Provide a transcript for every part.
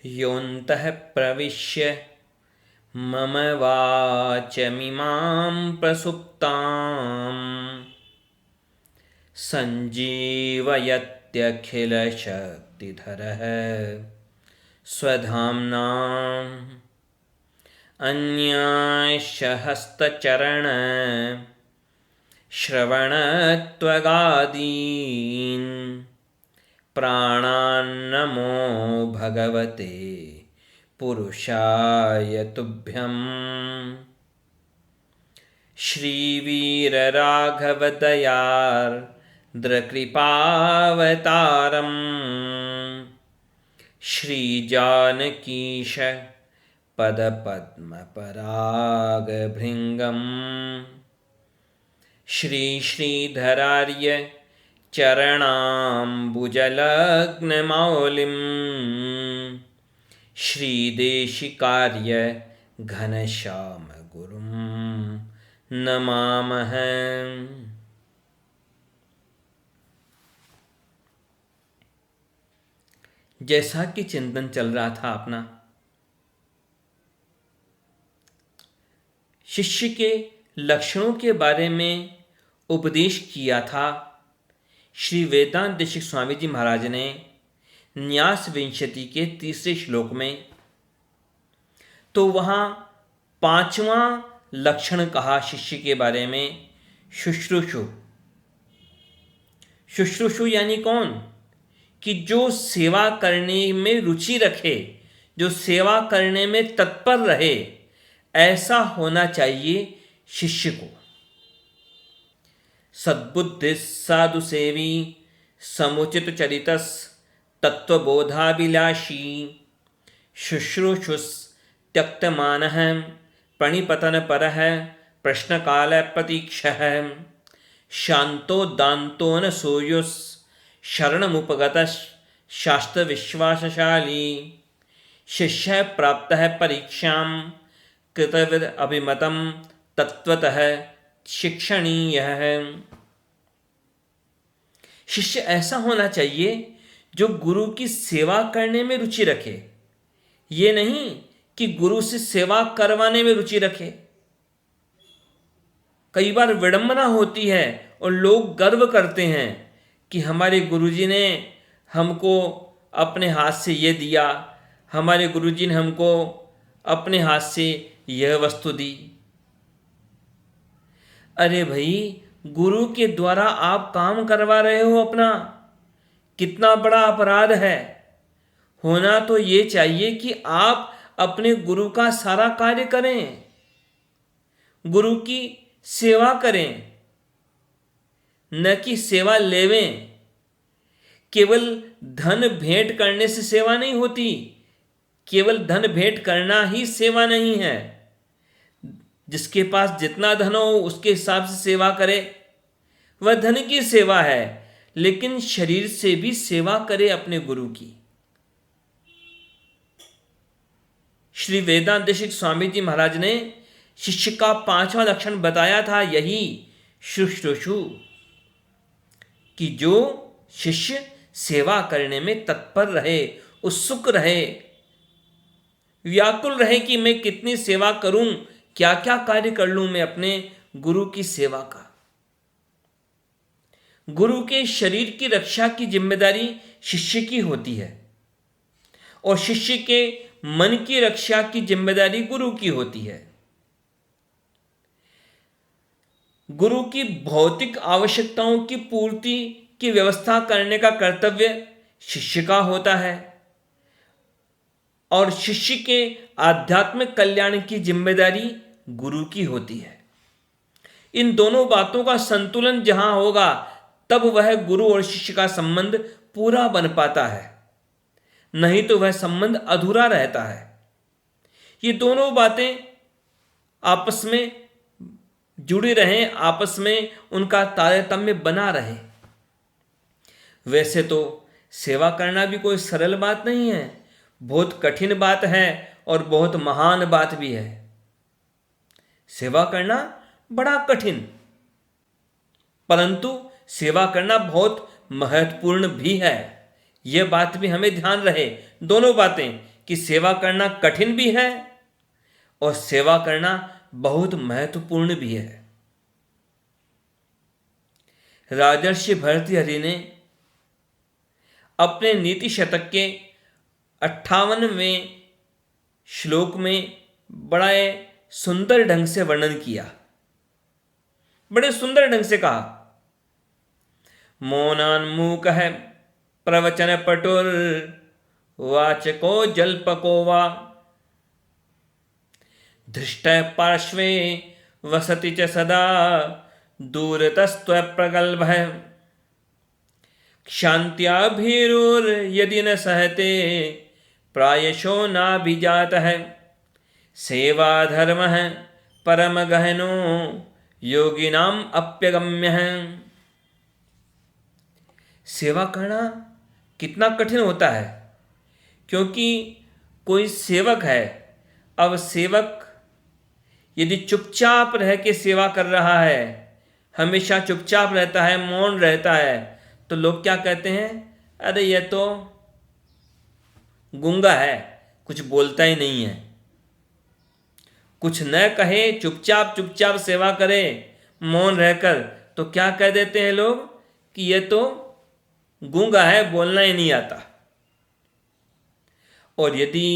योऽन्तः प्रविश्य मम वाचमिमां प्रसुप्ताम् सञ्जीवयत्यखिलशक्तिधरः स्वधाम्ना अन्यांश्च हस्तचरण श्रवणत्वगादीन् प्राणान्नमो भगवते पुरुषाय तुभ्यम्। श्रीवीरराघवदयार्द्रकृपावतारम् श्रीजानकीश पदपद्मपरागभृङ्गम् श्रीश्रीधरार्य चरणाम्बुजलग्नमौलिं श्रीदेशिकार्य घनश्यामगुरुं नमामः। जैसा कि चिंतन चल रहा था अपना, शिष्य के लक्षणों के बारे में उपदेश किया था श्री वेदांत देशिक स्वामी जी महाराज ने न्यास विंशति के 3 श्लोक में। तो वहाँ 5वां लक्षण कहा शिष्य के बारे में, शुश्रूषु। शुश्रूषु यानी कौन? कि जो सेवा करने में रुचि रखे, जो सेवा करने में तत्पर रहे, ऐसा होना चाहिए शिष्य को। सद्बुद्धि साधु सेवी समुचित चरितस तत्वबोधाभिलाषी शुश्रूषुस् त्यक्तमानः प्रणिपतन परः प्रश्नकाल प्रतीक्षः शांतो दांतो न सूयुस् शरणमुपगतः शास्त्र विश्वासशाली शिष्य प्राप्तः परीक्षां कृतविद अभिमतं तत्वतः शिक्षणीयः। शिष्य ऐसा होना चाहिए जो गुरु की सेवा करने में रुचि रखे, ये नहीं कि गुरु से सेवा करवाने में रुचि रखे। कई बार विडंबना होती है और लोग गर्व करते हैं कि हमारे गुरुजी ने हमको अपने हाथ से ये दिया, हमारे गुरुजी ने हमको अपने हाथ से यह वस्तु दी। अरे भाई, गुरु के द्वारा आप काम करवा रहे हो अपना, कितना बड़ा अपराध है। होना तो ये चाहिए कि आप अपने गुरु का सारा कार्य करें, गुरु की सेवा करें, न कि सेवा लेवें। केवल धन भेंट करने से सेवा नहीं होती, केवल धन भेंट करना ही सेवा नहीं है। जिसके पास जितना धन हो उसके हिसाब से सेवा करे, वह धन की सेवा है, लेकिन शरीर से भी सेवा करे अपने गुरु की। श्री वेदांत देशिक स्वामी जी महाराज ने शिष्य का 5वां लक्षण बताया था, यही शुश्रूषु, कि जो शिष्य सेवा करने में तत्पर रहे, उत्सुक रहे, व्याकुल रहे कि मैं कितनी सेवा करूं, क्या क्या कार्य कर लूं मैं अपने गुरु की सेवा का। गुरु के शरीर की रक्षा की जिम्मेदारी शिष्य की होती है और शिष्य के मन की रक्षा की जिम्मेदारी गुरु की होती है। गुरु की भौतिक आवश्यकताओं की पूर्ति की व्यवस्था करने का कर्तव्य शिष्य का होता है और शिष्य के आध्यात्मिक कल्याण की जिम्मेदारी गुरु की होती है। इन दोनों बातों का संतुलन जहां होगा, तब वह गुरु और शिष्य का संबंध पूरा बन पाता है, नहीं तो वह संबंध अधूरा रहता है। ये दोनों बातें आपस में जुड़ी रहें, आपस में उनका तारतम्य बना रहे। वैसे तो सेवा करना भी कोई सरल बात नहीं है, बहुत कठिन बात है और बहुत महान बात भी है। सेवा करना बड़ा कठिन, परंतु सेवा करना बहुत महत्वपूर्ण भी है। यह बात भी हमें ध्यान रहे, दोनों बातें, कि सेवा करना कठिन भी है और सेवा करना बहुत महत्वपूर्ण भी है। राजर्षि भर्तृहरि ने अपने नीति शतक के 58वें श्लोक में बड़े सुंदर ढंग से वर्णन किया, बड़े सुंदर ढंग से कहा, मौनान्मूक है प्रवचन पटुर वाचको जल्पको वा धृष्ट पार्श्वे वसति च सदा दूरतस्त्व प्रगल्भ क्षान्त्याभिरुर यदि न सहते प्रायशो नाभिजात है सेवा धर्म है परम गहनो योगिनाम अप्यगम्य है। सेवा करना कितना कठिन होता है, क्योंकि कोई सेवक है, अब सेवक यदि चुपचाप रह के सेवा कर रहा है, हमेशा चुपचाप रहता है, मौन रहता है, तो लोग क्या कहते हैं, अरे यह तो गूंगा है, कुछ बोलता ही नहीं है। कुछ न कहे, चुपचाप चुपचाप सेवा करे मौन रहकर, तो क्या कह देते हैं लोग कि यह तो गूंगा है, बोलना ही नहीं आता। और यदि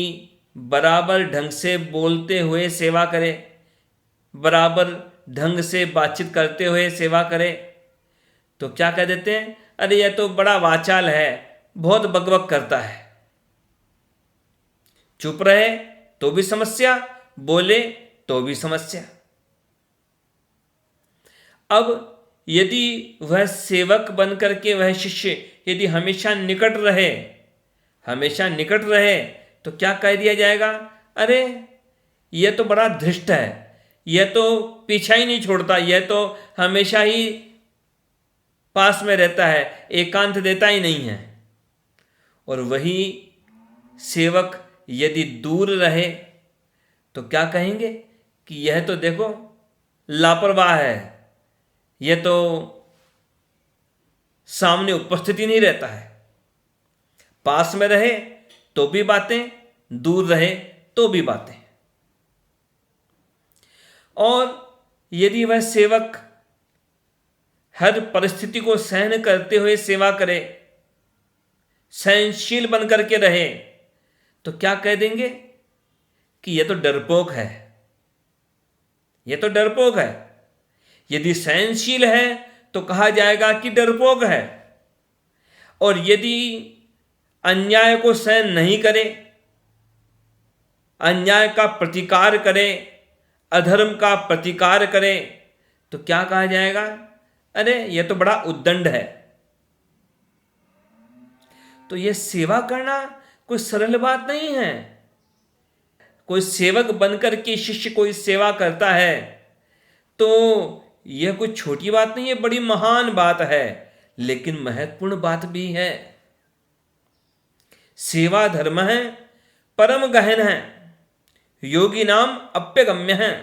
बराबर ढंग से बोलते हुए सेवा करे, बराबर ढंग से बातचीत करते हुए सेवा करे, तो क्या कह देते हैं, अरे यह तो बड़ा वाचाल है, बहुत बकबक करता है। चुप रहे तो भी समस्या, बोले तो भी समस्या। अब यदि वह सेवक बन करके वह शिष्य यदि हमेशा निकट रहे, हमेशा निकट रहे, तो क्या कह दिया जाएगा, अरे यह तो बड़ा धृष्ट है, यह तो पीछा ही नहीं छोड़ता, यह तो हमेशा ही पास में रहता है, एकांत देता ही नहीं है। और वही सेवक यदि दूर रहे तो क्या कहेंगे कि यह तो देखो लापरवाह है, यह तो सामने उपस्थिति नहीं रहता है। पास में रहे तो भी बातें, दूर रहे तो भी बातें। और यदि वह सेवक हर परिस्थिति को सहन करते हुए सेवा करे, सहनशील बन करके रहे, तो क्या कह देंगे कि यह तो डरपोक है, यह तो डरपोक है। यदि सहनशील है तो कहा जाएगा कि डरपोक है, और यदि अन्याय को सहन नहीं करे, अन्याय का प्रतिकार करे, अधर्म का प्रतिकार करे, तो क्या कहा जाएगा, अरे यह तो बड़ा उद्दंड है। तो यह सेवा करना कोई सरल बात नहीं है। कोई सेवक बनकर के शिष्य कोई सेवा करता है तो यह कोई छोटी बात नहीं है, बड़ी महान बात है, लेकिन महत्वपूर्ण बात भी है। सेवा धर्म है, परम गहन है, योगी नाम अप्यगम्य है।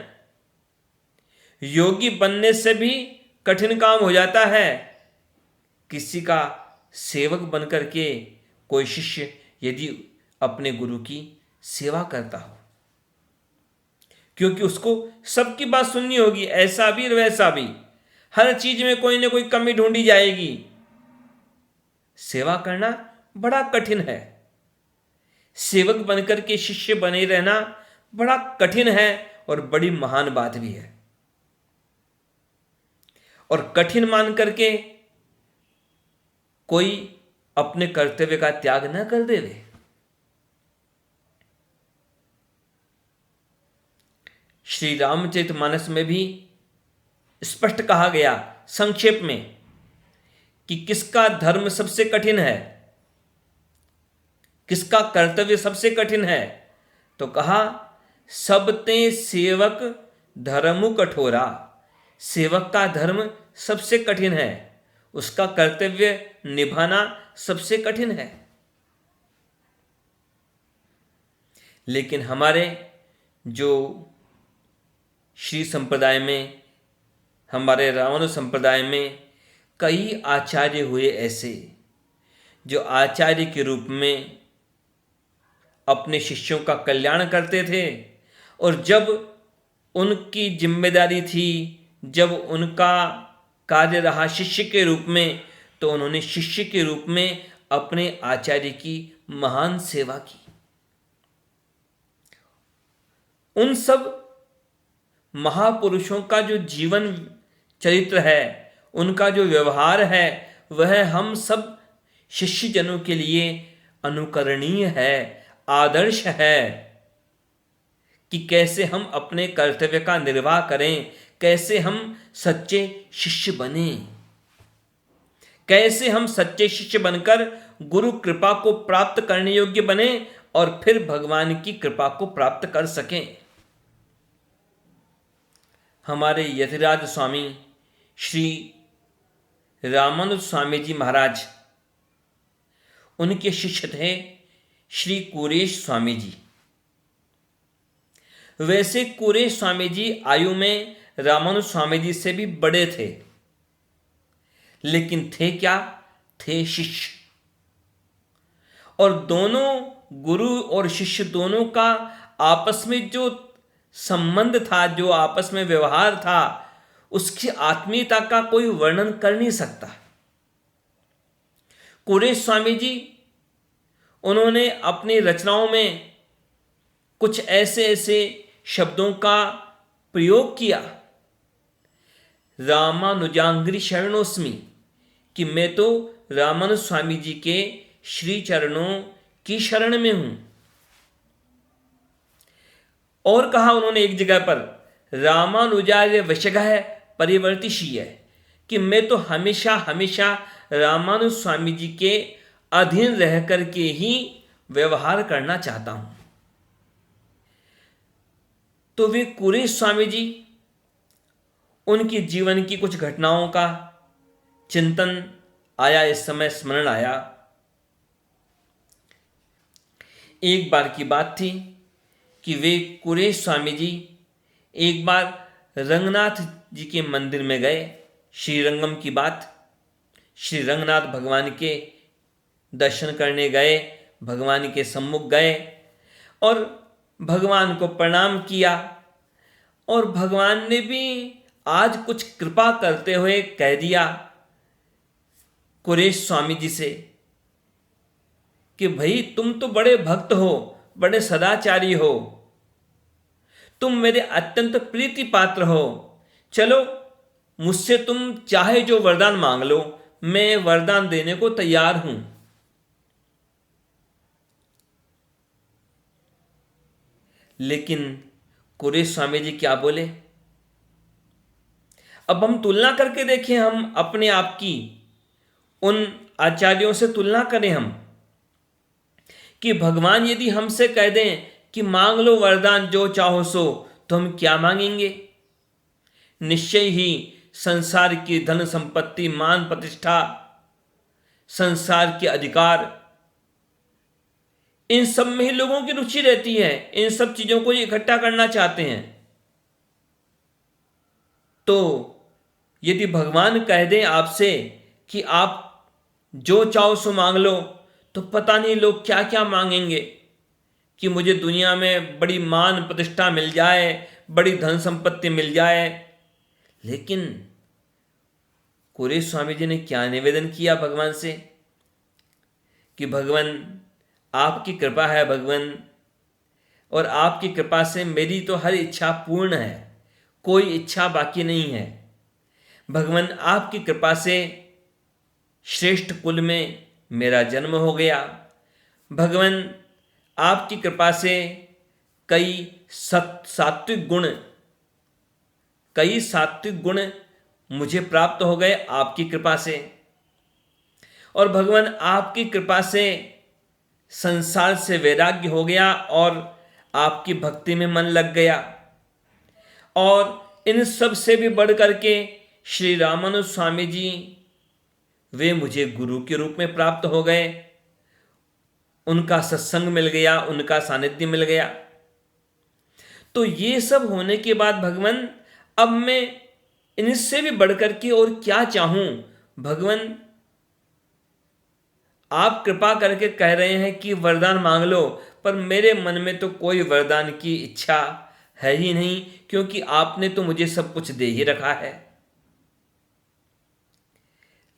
योगी बनने से भी कठिन काम हो जाता है किसी का सेवक बनकर के कोई शिष्य यदि अपने गुरु की सेवा करता हो, क्योंकि उसको सबकी बात सुननी होगी, ऐसा भी और वैसा भी, हर चीज में कोई ना कोई कमी ढूंढी जाएगी। सेवा करना बड़ा कठिन है, सेवक बनकर के शिष्य बने रहना बड़ा कठिन है और बड़ी महान बात भी है। और कठिन मान करके कोई अपने कर्तव्य का त्याग न कर देवे। श्री रामचरितमानस में भी स्पष्ट कहा गया संक्षेप में कि किसका धर्म सबसे कठिन है, किसका कर्तव्य सबसे कठिन है, तो कहा सबते सेवक धर्मु कठोरा। सेवक का धर्म सबसे कठिन है, उसका कर्तव्य निभाना सबसे कठिन है। लेकिन हमारे जो श्री संप्रदाय में, हमारे रावण संप्रदाय में कई आचार्य हुए ऐसे, जो आचार्य के रूप में अपने शिष्यों का कल्याण करते थे, और जब उनकी जिम्मेदारी थी, जब उनका कार्य रहा शिष्य के रूप में, तो उन्होंने शिष्य के रूप में अपने आचार्य की महान सेवा की। उन सब महापुरुषों का जो जीवन चरित्र है, उनका जो व्यवहार है, वह हम सब शिष्यजनों के लिए अनुकरणीय है, आदर्श है कि कैसे हम अपने कर्तव्य का निर्वाह करें, कैसे हम सच्चे शिष्य बने, कैसे हम सच्चे शिष्य बनकर गुरु कृपा को प्राप्त करने योग्य बने और फिर भगवान की कृपा को प्राप्त कर सकें। हमारे यतिराज स्वामी श्री रामानुज स्वामी जी महाराज, उनके शिष्य थे श्री कुरेश स्वामी जी। वैसे कुरेश स्वामी जी आयु में रामानुज स्वामी जी से भी बड़े थे, लेकिन थे क्या? थे शिष्य। और दोनों गुरु और शिष्य दोनों का आपस में जो संबंध था, जो आपस में व्यवहार था, उसकी आत्मीयता का कोई वर्णन कर नहीं सकता। कुरेश स्वामी जी, उन्होंने अपनी रचनाओं में कुछ ऐसे ऐसे शब्दों का प्रयोग किया, रामानुजांग्री शरणोस्मि, कि मैं तो रामानुज स्वामी जी के श्री चरणों की शरण में हूं। और कहा उन्होंने एक जगह पर, रामानुजार्य वशगः परिवर्तिशीय, कि मैं तो हमेशा हमेशा रामानुज स्वामी जी के अधीन रह करके ही व्यवहार करना चाहता हूं। तो वे कुरेश स्वामी जी, उनके जीवन की कुछ घटनाओं का चिंतन आया, इस समय स्मरण आया। एक बार की बात थी कि वे कुरेश स्वामी जी एक बार रंगनाथ जी के मंदिर में गए। श्रीरंगम की बात, श्री रंगनाथ भगवान के दर्शन करने गए, भगवान के सम्मुख गए और भगवान को प्रणाम किया। और भगवान ने भी आज कुछ कृपा करते हुए कह दिया कुरेश स्वामी जी से कि भाई, तुम तो बड़े भक्त हो, बड़े सदाचारी हो, तुम मेरे अत्यंत प्रीति पात्र हो, चलो मुझसे तुम चाहे जो वरदान मांग लो, मैं वरदान देने को तैयार हूं। लेकिन कुरेश स्वामी जी क्या बोले? अब हम तुलना करके देखें, हम अपने आप की उन आचार्यों से तुलना करें हम, कि भगवान यदि हमसे कह दें कि मांग लो वरदान जो चाहो सो, तो हम क्या मांगेंगे? निश्चय ही संसार की धन संपत्ति, मान प्रतिष्ठा, संसार के अधिकार, इन सब में ही लोगों की रुचि रहती है, इन सब चीजों को इकट्ठा करना चाहते हैं। तो यदि भगवान कह दें आपसे कि आप जो चाहो सो मांग लो, तो पता नहीं लोग क्या क्या मांगेंगे, कि मुझे दुनिया में बड़ी मान प्रतिष्ठा मिल जाए, बड़ी धन संपत्ति मिल जाए। लेकिन कुरेश स्वामी जी ने क्या निवेदन किया भगवान से कि भगवान, आपकी कृपा है भगवान, और आपकी कृपा से मेरी तो हर इच्छा पूर्ण है, कोई इच्छा बाकी नहीं है। भगवान, आपकी कृपा से श्रेष्ठ कुल में मेरा जन्म हो गया। भगवान, आपकी कृपा से कई सात्विक गुण मुझे प्राप्त हो गए आपकी कृपा से। और भगवान, आपकी कृपा से संसार से वैराग्य हो गया और आपकी भक्ति में मन लग गया। और इन सब से भी बढ़ करके श्री रामानुज स्वामी जी, वे मुझे गुरु के रूप में प्राप्त हो गए, उनका सत्संग मिल गया, उनका सानिध्य मिल गया। तो ये सब होने के बाद भगवान, अब मैं इनसे भी बढ़कर के और क्या चाहूं? भगवान, आप कृपा करके कह रहे हैं कि वरदान मांग लो, पर मेरे मन में तो कोई वरदान की इच्छा है ही नहीं, क्योंकि आपने तो मुझे सब कुछ दे ही रखा है।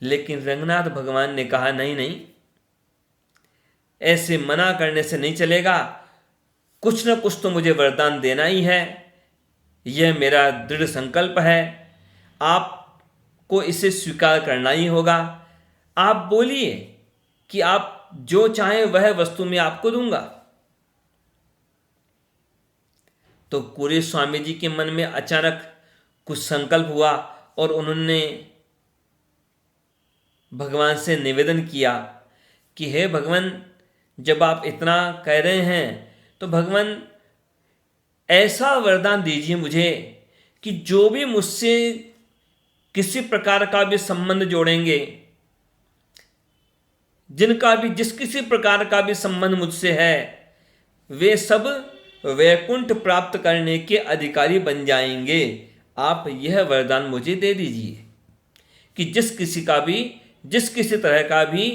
लेकिन रंगनाथ भगवान ने कहा, नहीं नहीं, ऐसे मना करने से नहीं चलेगा, कुछ न कुछ तो मुझे वरदान देना ही है, यह मेरा दृढ़ संकल्प है, आपको इसे स्वीकार करना ही होगा। आप बोलिए कि आप जो चाहें वह वस्तु मैं आपको दूंगा। तो पूरे स्वामी जी के मन में अचानक कुछ संकल्प हुआ और उन्होंने भगवान से निवेदन किया कि हे भगवान, जब आप इतना कह रहे हैं तो भगवान ऐसा वरदान दीजिए मुझे कि जो भी मुझसे किसी प्रकार का भी संबंध जोड़ेंगे, जिनका भी जिस किसी प्रकार का भी संबंध मुझसे है, वे सब वैकुंठ प्राप्त करने के अधिकारी बन जाएंगे। आप यह वरदान मुझे दे दीजिए कि जिस किसी तरह का भी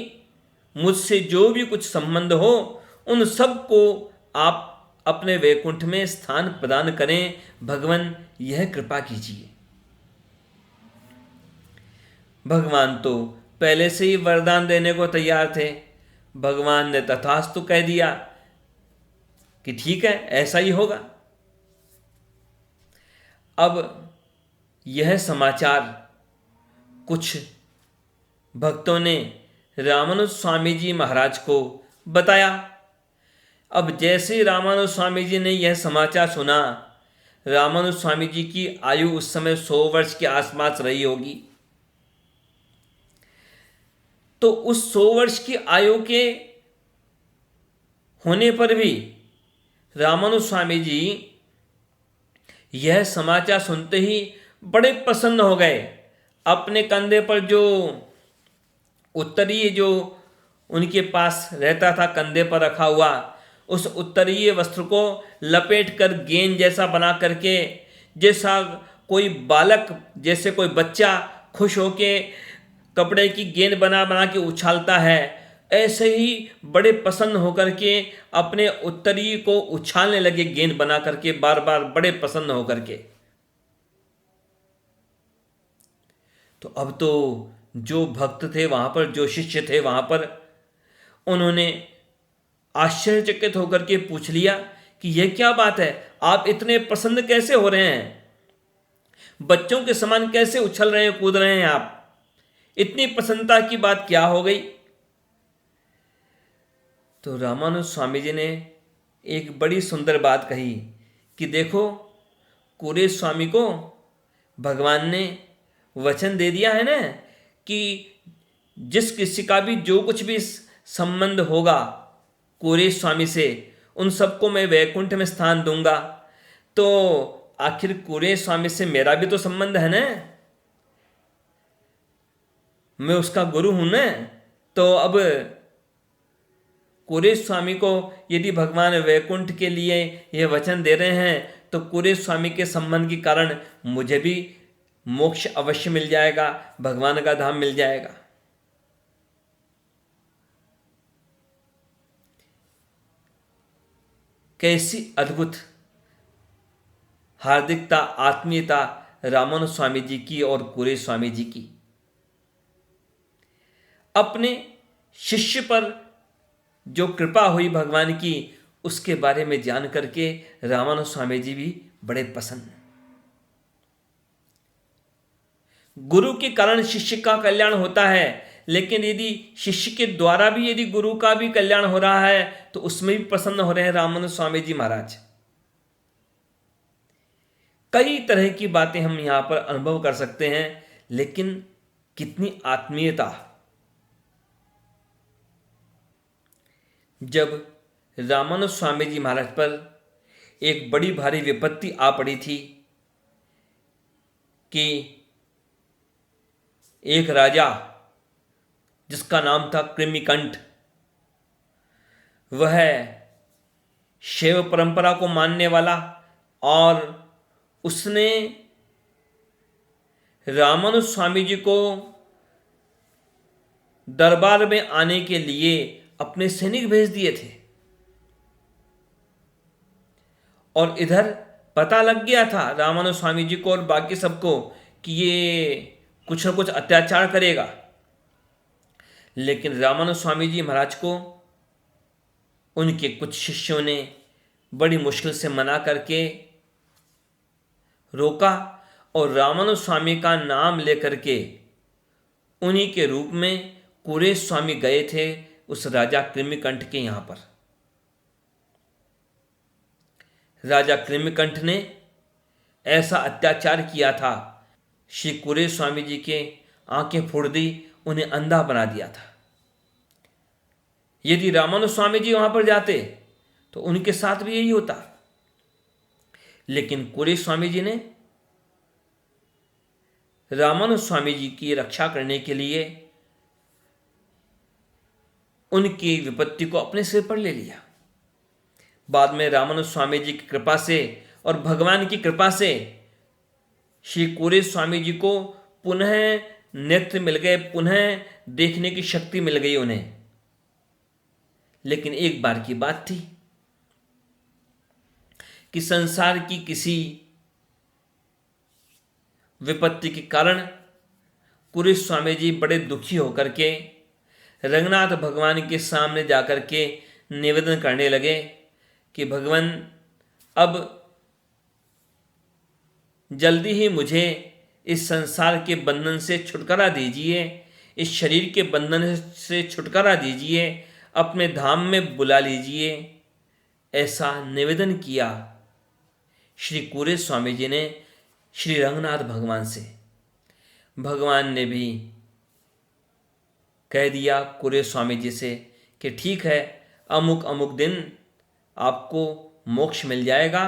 मुझसे जो भी कुछ संबंध हो, उन सब को आप अपने वैकुंठ में स्थान प्रदान करें। भगवान यह कृपा कीजिए। भगवान तो पहले से ही वरदान देने को तैयार थे। भगवान ने तथास्तु कह दिया कि ठीक है, ऐसा ही होगा। अब यह समाचार कुछ भक्तों ने रामानुज स्वामी जी महाराज को बताया। अब जैसे रामानुज स्वामी जी ने यह समाचार सुना, रामानुज स्वामी जी की आयु उस समय 100 वर्ष के आसपास रही होगी। तो उस 100 वर्ष की आयु के होने पर भी रामानुज स्वामी जी यह समाचार सुनते ही बड़े प्रसन्न हो गए। अपने कंधे पर जो उत्तरीय जो उनके पास रहता था, कंधे पर रखा हुआ, उस उत्तरीय वस्त्र को लपेट कर गेंद जैसा बना करके, जैसा कोई बालक, जैसे कोई बच्चा खुश होके कपड़े की गेंद बना बना के उछालता है, ऐसे ही बड़े प्रसन्न होकर के अपने उत्तरीय को उछालने लगे, गेंद बना करके बार बार, बड़े प्रसन्न होकर के। तो अब तो जो भक्त थे वहां पर, जो शिष्य थे वहां पर, उन्होंने आश्चर्यचकित होकर के पूछ लिया कि यह क्या बात है, आप इतने प्रसन्न कैसे हो रहे हैं, बच्चों के समान कैसे उछल रहे हैं, कूद रहे हैं आप, इतनी प्रसन्नता की बात क्या हो गई। तो रामानुज स्वामी जी ने एक बड़ी सुंदर बात कही कि देखो, कुरे स्वामी को भगवान ने वचन दे दिया है ना कि जिस किसी का भी जो कुछ भी संबंध होगा कुरे स्वामी से, उन सबको मैं वैकुंठ में स्थान दूंगा। तो आखिर कुरे स्वामी से मेरा भी तो संबंध है ना, मैं उसका गुरु हूं ना। तो अब कुरे स्वामी को यदि भगवान वैकुंठ के लिए यह वचन दे रहे हैं, तो कुरे स्वामी के संबंध के कारण मुझे भी मोक्ष अवश्य मिल जाएगा, भगवान का धाम मिल जाएगा। कैसी अद्भुत हार्दिकता, आत्मीयता रामानुज स्वामी जी की और कुरे स्वामी जी की। अपने शिष्य पर जो कृपा हुई भगवान की, उसके बारे में जान करके रामानुज स्वामी जी भी बड़े प्रसन्न। गुरु के कारण शिष्य का कल्याण होता है, लेकिन यदि शिष्य के द्वारा भी यदि गुरु का भी कल्याण हो रहा है तो उसमें भी प्रसन्न हो रहे हैं रामानुज स्वामी जी महाराज। कई तरह की बातें हम यहां पर अनुभव कर सकते हैं, लेकिन कितनी आत्मीयता। जब रामानुज स्वामी जी महाराज पर एक बड़ी भारी विपत्ति आ पड़ी थी कि एक राजा जिसका नाम था कृमिकंठ, वह शैव परंपरा को मानने वाला, और उसने रामानुज स्वामी जी को दरबार में आने के लिए अपने सैनिक भेज दिए थे। और इधर पता लग गया था रामानुज स्वामी जी को और बाकी सबको कि ये कुछ न कुछ अत्याचार करेगा। लेकिन रामानुज स्वामी जी महाराज को उनके कुछ शिष्यों ने बड़ी मुश्किल से मना करके रोका और रामानुज स्वामी का नाम लेकर के उन्हीं के रूप में कुरेश स्वामी गए थे उस राजा कृमिकंठ के यहाँ पर। राजा कृमिकंठ ने ऐसा अत्याचार किया था, श्री कुरेश स्वामी जी के आंखें फोड़ दी, उन्हें अंधा बना दिया था। यदि रामानुज स्वामी जी वहां पर जाते तो उनके साथ भी यही होता। लेकिन कुरेश स्वामी जी ने रामानुज स्वामी जी की रक्षा करने के लिए उनकी विपत्ति को अपने सिर पर ले लिया। बाद में रामानुज स्वामी जी की कृपा से और भगवान की कृपा से श्री कुरेश स्वामी जी को पुनः नेत्र मिल गए, पुनः देखने की शक्ति मिल गई उन्हें। लेकिन एक बार की बात थी कि संसार की किसी विपत्ति के कारण कुरेश स्वामी जी बड़े दुखी होकर के रंगनाथ भगवान के सामने जाकर के निवेदन करने लगे कि भगवान अब जल्दी ही मुझे इस संसार के बंधन से छुटकारा दीजिए, इस शरीर के बंधन से छुटकारा दीजिए, अपने धाम में बुला लीजिए। ऐसा निवेदन किया श्री कुरेश स्वामी जी ने श्री रंगनाथ भगवान से। भगवान ने भी कह दिया कुरेश स्वामी जी से कि ठीक है, अमुक अमुक दिन आपको मोक्ष मिल जाएगा,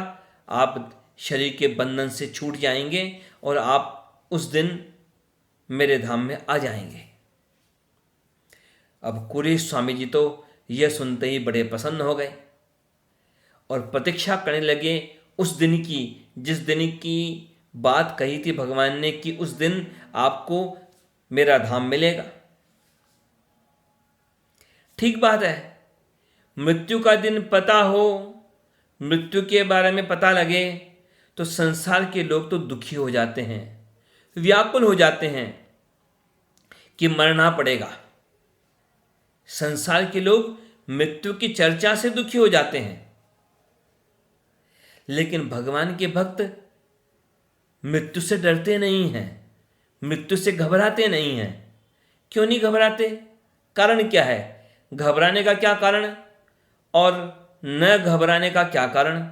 आप शरीर के बंधन से छूट जाएंगे और आप उस दिन मेरे धाम में आ जाएंगे। अब कुरेश स्वामी जी तो यह सुनते ही बड़े प्रसन्न हो गए और प्रतीक्षा करने लगे उस दिन की, जिस दिन की बात कही थी भगवान ने कि उस दिन आपको मेरा धाम मिलेगा। ठीक बात है, मृत्यु का दिन पता हो, मृत्यु के बारे में पता लगे तो संसार के लोग तो दुखी हो जाते हैं, व्याकुल हो जाते हैं कि मरना पड़ेगा। संसार के लोग मृत्यु की चर्चा से दुखी हो जाते हैं। लेकिन भगवान के भक्त मृत्यु से डरते नहीं हैं, मृत्यु से घबराते नहीं हैं। क्यों नहीं घबराते? कारण क्या है? घबराने का क्या कारण और न घबराने का क्या कारण?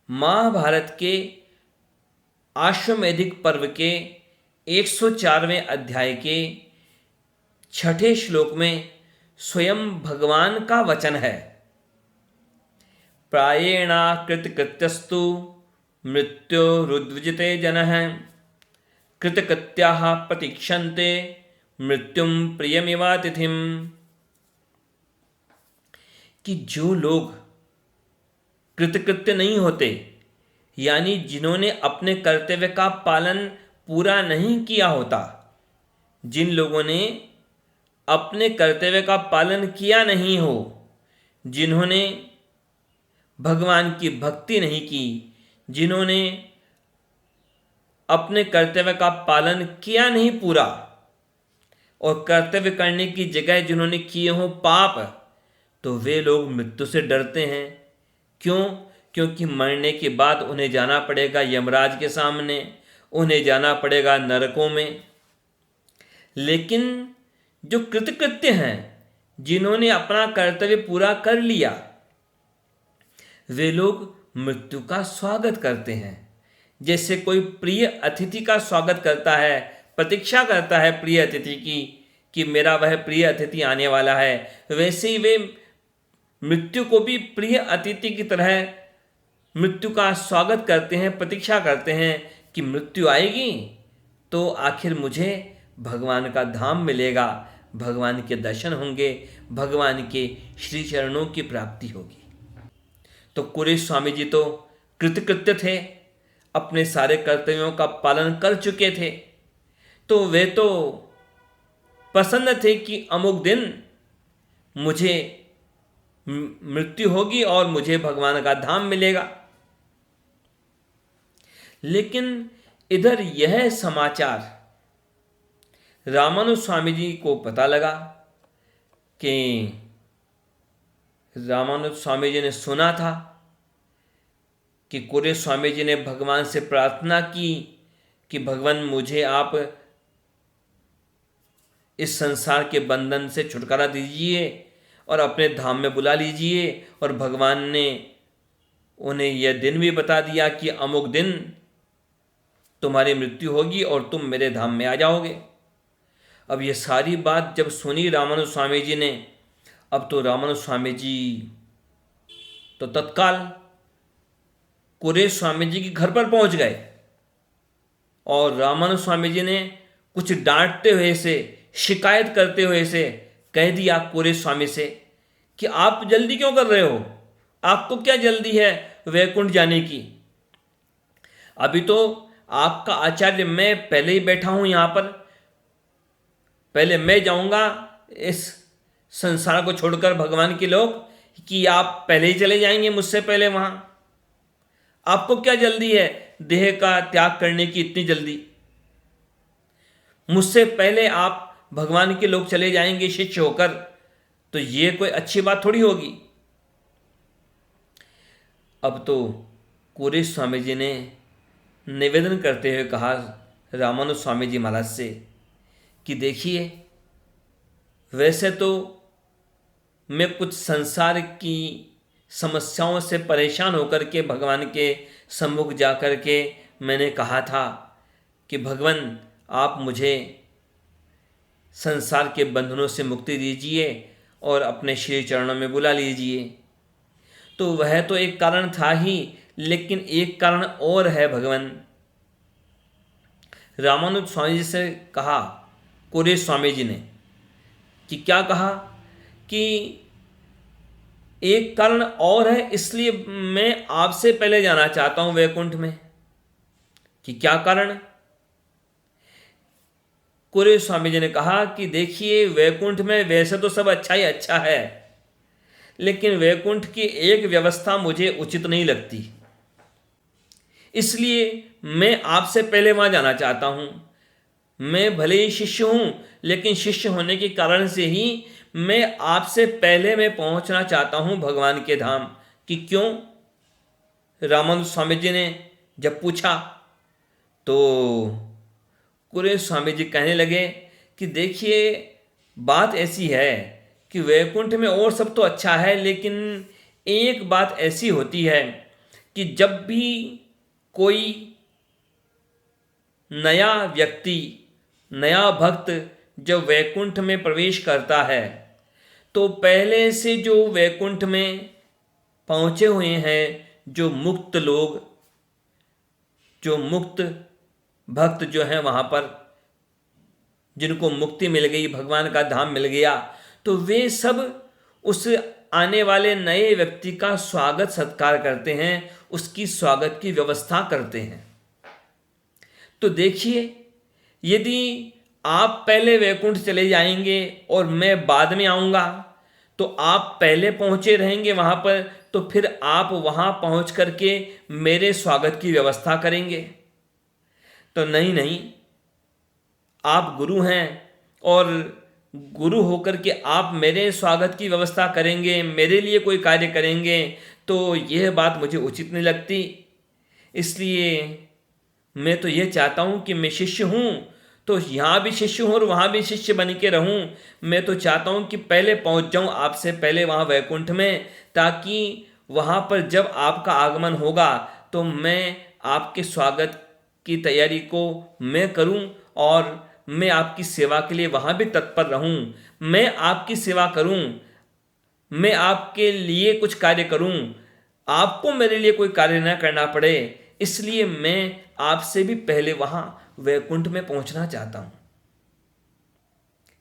महाभारत के आश्वमेधिक पर्व के 104वें अध्याय के 6ठे श्लोक में स्वयं भगवान का वचन है, प्रायेणा कृतकृत्यस्तु मृत्योरुद्विजिते जनः कृतकृत्याः प्रतीक्षन्ते मृत्युम प्रियमिवातिथिम। कि जो लोग कृतकृत्य नहीं होते, यानी जिन्होंने अपने कर्तव्य का पालन पूरा नहीं किया होता, जिन लोगों ने अपने कर्तव्य का पालन किया नहीं हो, जिन्होंने भगवान की भक्ति नहीं की, जिन्होंने अपने कर्तव्य का पालन किया नहीं पूरा और कर्तव्य करने की जगह जिन्होंने किए हों पाप, तो वे लोग मृत्यु से डरते हैं। क्यों? क्योंकि मरने के बाद उन्हें जाना पड़ेगा यमराज के सामने, उन्हें जाना पड़ेगा नरकों में। लेकिन जो कृतकृत्य हैं, जिन्होंने अपना कर्तव्य पूरा कर लिया, वे लोग मृत्यु का स्वागत करते हैं। जैसे कोई प्रिय अतिथि का स्वागत करता है, प्रतीक्षा करता है प्रिय अतिथि की कि मेरा वह प्रिय अतिथि आने वाला है, वैसे ही वे मृत्यु को भी प्रिय अतिथि की तरह मृत्यु का स्वागत करते हैं, प्रतीक्षा करते हैं कि मृत्यु आएगी तो आखिर मुझे भगवान का धाम मिलेगा, भगवान के दर्शन होंगे, भगवान के श्री चरणों की प्राप्ति होगी। तो कुरेश स्वामी जी तो कृतकृत्य थे, अपने सारे कर्तव्यों का पालन कर चुके थे, तो वे तो प्रसन्न थे कि अमुक दिन मुझे मृत्यु होगी और मुझे भगवान का धाम मिलेगा। लेकिन इधर यह समाचार रामानुज स्वामी जी को पता लगा कि रामानुज स्वामी जी ने सुना था कि कुरे स्वामी जी ने भगवान से प्रार्थना की कि भगवान मुझे आप इस संसार के बंधन से छुटकारा दीजिए और अपने धाम में बुला लीजिए। और भगवान ने उन्हें यह दिन भी बता दिया कि अमुक दिन तुम्हारी मृत्यु होगी और तुम मेरे धाम में आ जाओगे। अब ये सारी बात जब सुनी रामानुज स्वामी जी ने, अब तो रामानुज स्वामी जी तो तत्काल कुरे स्वामी जी के घर पर पहुंच गए और रामानुज स्वामी जी ने कुछ डांटते हुए से, शिकायत करते हुए से कह दिया कुरे स्वामी से कि आप जल्दी क्यों कर रहे हो, आपको क्या जल्दी है वैकुंठ जाने की। अभी तो आपका आचार्य मैं पहले ही बैठा हूं यहां पर, पहले मैं जाऊंगा इस संसार को छोड़कर भगवान के लोग, कि आप पहले ही चले जाएंगे मुझसे पहले वहां। आपको क्या जल्दी है देह का त्याग करने की, इतनी जल्दी? मुझसे पहले आप भगवान के लोग चले जाएंगे शिष्य होकर, तो ये कोई अच्छी बात थोड़ी होगी। अब तो कुरे स्वामी जी ने निवेदन करते हुए कहा रामानुज स्वामी जी महाराज से कि देखिए, वैसे तो मैं कुछ संसार की समस्याओं से परेशान होकर के भगवान के सम्मुख जाकर के मैंने कहा था कि भगवान आप मुझे संसार के बंधनों से मुक्ति दीजिए और अपने श्री चरणों में बुला लीजिए। तो वह तो एक कारण था ही, लेकिन एक कारण और है भगवान। रामानुज स्वामी जी से कहा कुरे स्वामी जी ने कि क्या कहा कि एक कारण और है, इसलिए मैं आपसे पहले जाना चाहता हूं वैकुंठ में। कि क्या कारण? कुरे स्वामी जी ने कहा कि देखिए, वैकुंठ में वैसे तो सब अच्छा ही अच्छा है, लेकिन वैकुंठ की एक व्यवस्था मुझे उचित नहीं लगती, इसलिए मैं आपसे पहले वहां जाना चाहता हूं। मैं भले ही शिष्य हूं, लेकिन शिष्य होने के कारण से ही मैं आपसे पहले मैं पहुंचना चाहता हूं भगवान के धाम। कि क्यों? रामानुज स्वामी जी ने जब पूछा तो कुरे स्वामी जी कहने लगे कि देखिए, बात ऐसी है कि वैकुंठ में और सब तो अच्छा है, लेकिन एक बात ऐसी होती है कि जब भी कोई नया व्यक्ति, नया भक्त जब वैकुंठ में प्रवेश करता है, तो पहले से जो वैकुंठ में पहुंचे हुए हैं, जो मुक्त लोग, जो मुक्त भक्त जो हैं वहाँ पर, जिनको मुक्ति मिल गई, भगवान का धाम मिल गया, तो वे सब उस आने वाले नए व्यक्ति का स्वागत सत्कार करते हैं, उसकी स्वागत की व्यवस्था करते हैं। तो देखिए, यदि आप पहले वैकुंठ चले जाएंगे और मैं बाद में आऊँगा, तो आप पहले पहुँचे रहेंगे वहाँ पर, तो फिर आप वहाँ पहुँच करके मेरे स्वागत की व्यवस्था करेंगे। तो नहीं नहीं, आप गुरु हैं और गुरु होकर के आप मेरे स्वागत की व्यवस्था करेंगे, मेरे लिए कोई कार्य करेंगे, तो यह बात मुझे उचित नहीं लगती। इसलिए मैं तो यह चाहता हूँ कि मैं शिष्य हूँ तो यहाँ भी शिष्य हूँ और वहाँ भी शिष्य बन के रहूँ। मैं तो चाहता हूँ कि पहले पहुँच जाऊँ आपसे पहले वहाँ वैकुंठ में, ताकि वहाँ पर जब आपका आगमन होगा तो मैं आपके स्वागत की तैयारी को मैं करूं और मैं आपकी सेवा के लिए वहाँ भी तत्पर रहूं। मैं आपकी सेवा करूं, मैं आपके लिए कुछ कार्य करूं, आपको मेरे लिए कोई कार्य न करना पड़े, इसलिए मैं आपसे भी पहले वहाँ वैकुंठ में पहुँचना चाहता हूँ।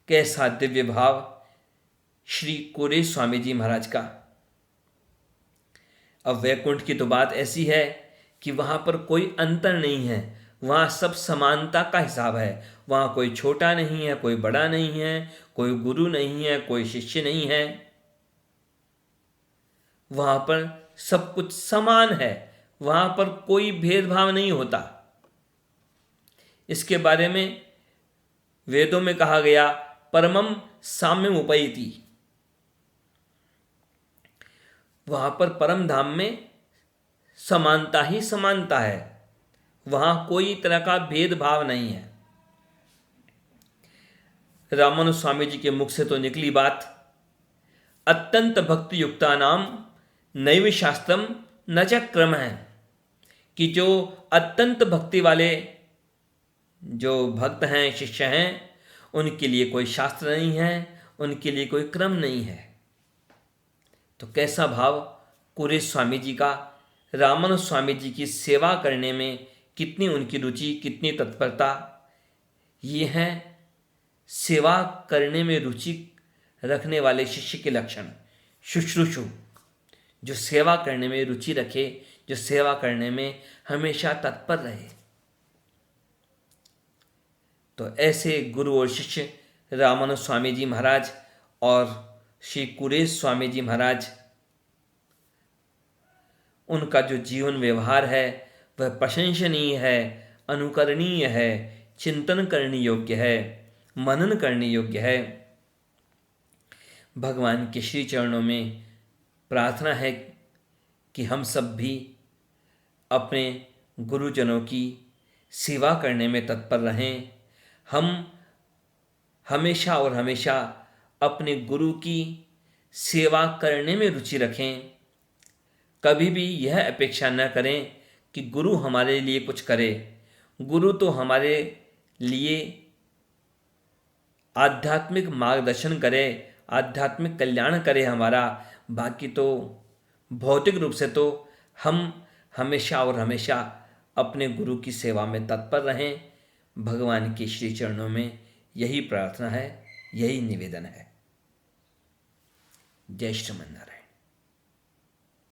कैसा दिव्य भाव श्री कुरे स्वामी जी महाराज का। अब वैकुंठ की तो बात ऐसी है कि वहाँ पर कोई अंतर नहीं है, वहाँ सब समानता का हिसाब है। वहाँ कोई छोटा नहीं है, कोई बड़ा नहीं है, कोई गुरु नहीं है, कोई शिष्य नहीं है। वहाँ पर सब कुछ समान है, वहाँ पर कोई भेदभाव नहीं होता। इसके बारे में वेदों में कहा गया परमम साम्यम उपैति। वहाँ पर परम धाम में समानता ही समानता है, वहाँ कोई तरह का भेदभाव नहीं है। रामानुज स्वामी जी के मुख से तो निकली बात, अत्यंत भक्ति युक्ता नाम नैव शास्त्रम न च क्रम है, कि जो अत्यंत भक्ति वाले जो भक्त हैं, शिष्य हैं, उनके लिए कोई शास्त्र नहीं है, उनके लिए कोई क्रम नहीं है। तो कैसा भाव कुरेश स्वामी जी का, रामानुज स्वामी जी की सेवा करने में कितनी उनकी रुचि, कितनी तत्परता। ये हैं सेवा करने में रुचि रखने वाले शिष्य के लक्षण। शुश्रूषु, जो सेवा करने में रुचि रखे, जो सेवा करने में हमेशा तत्पर रहे। तो ऐसे गुरु और शिष्य रामानुज स्वामी जी महाराज और श्री कुरेश स्वामी जी महाराज, उनका जो जीवन व्यवहार है वह प्रशंसनीय है, अनुकरणीय है, चिंतन करने योग्य है, मनन करने योग्य है। भगवान के श्री चरणों में प्रार्थना है कि हम सब भी अपने गुरुजनों की सेवा करने में तत्पर रहें। हम हमेशा और हमेशा अपने गुरु की सेवा करने में रुचि रखें। कभी भी यह अपेक्षा न करें कि गुरु हमारे लिए कुछ करे। गुरु तो हमारे लिए आध्यात्मिक मार्गदर्शन करे, आध्यात्मिक कल्याण करे हमारा, बाकी तो भौतिक रूप से तो हम हमेशा और हमेशा अपने गुरु की सेवा में तत्पर रहें। भगवान के श्री चरणों में यही प्रार्थना है, यही निवेदन है। जय श्रीमन नारायण।